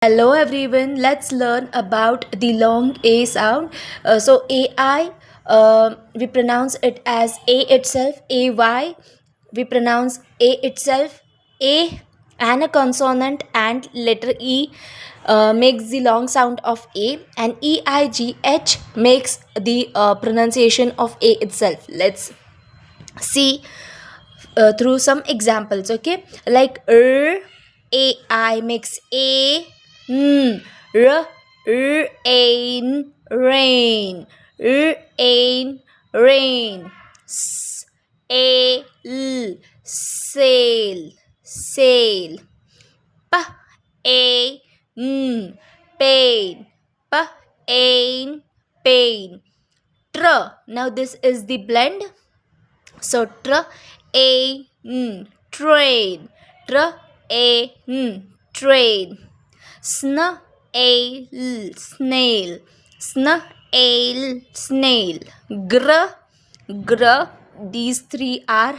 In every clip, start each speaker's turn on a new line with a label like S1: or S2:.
S1: Hello everyone, let's learn about the long A sound. So AI, we pronounce it as A itself, AY, we pronounce A itself, A and a consonant and letter E makes the long sound of A, and EIGH makes the pronunciation of A itself. Let's see through some examples. Okay, like AI makes A, r, rain, rain, rain, rain, s, a, l, sail, sail, p, a, n, pain, p, a, pain, tr. Now this is the blend. So train, train, snail, snail, gr, gr. These three are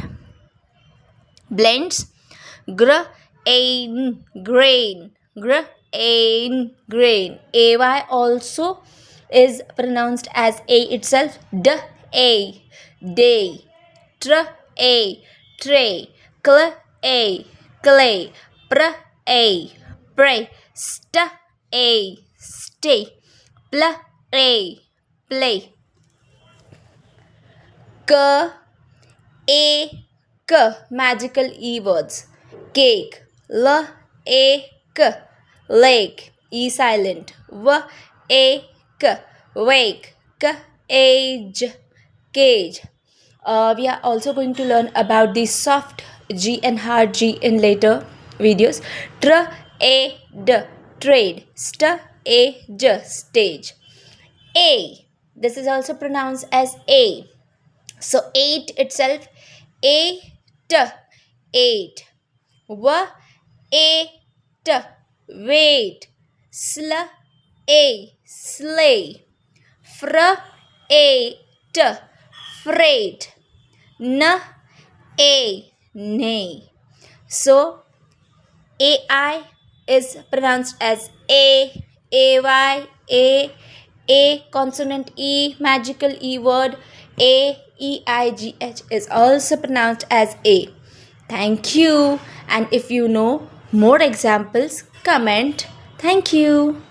S1: blends. Grain, grain. Ay also is pronounced as a itself. Day, tray, clay, pray, stay, play, k, a, k, magical E words. Cake, lake, E silent, wake, cage. We are also going to learn about the soft G and hard G in later videos. Trade, stage. A, this is also pronounced as A. So eight itself, eight, eight. Eight, wait. Slay. Eight, freight. Nay. So AI is pronounced as AY, A consonant E, magical E word, EIGH is also pronounced as A. Thank you. And if you know more examples, comment. Thank you.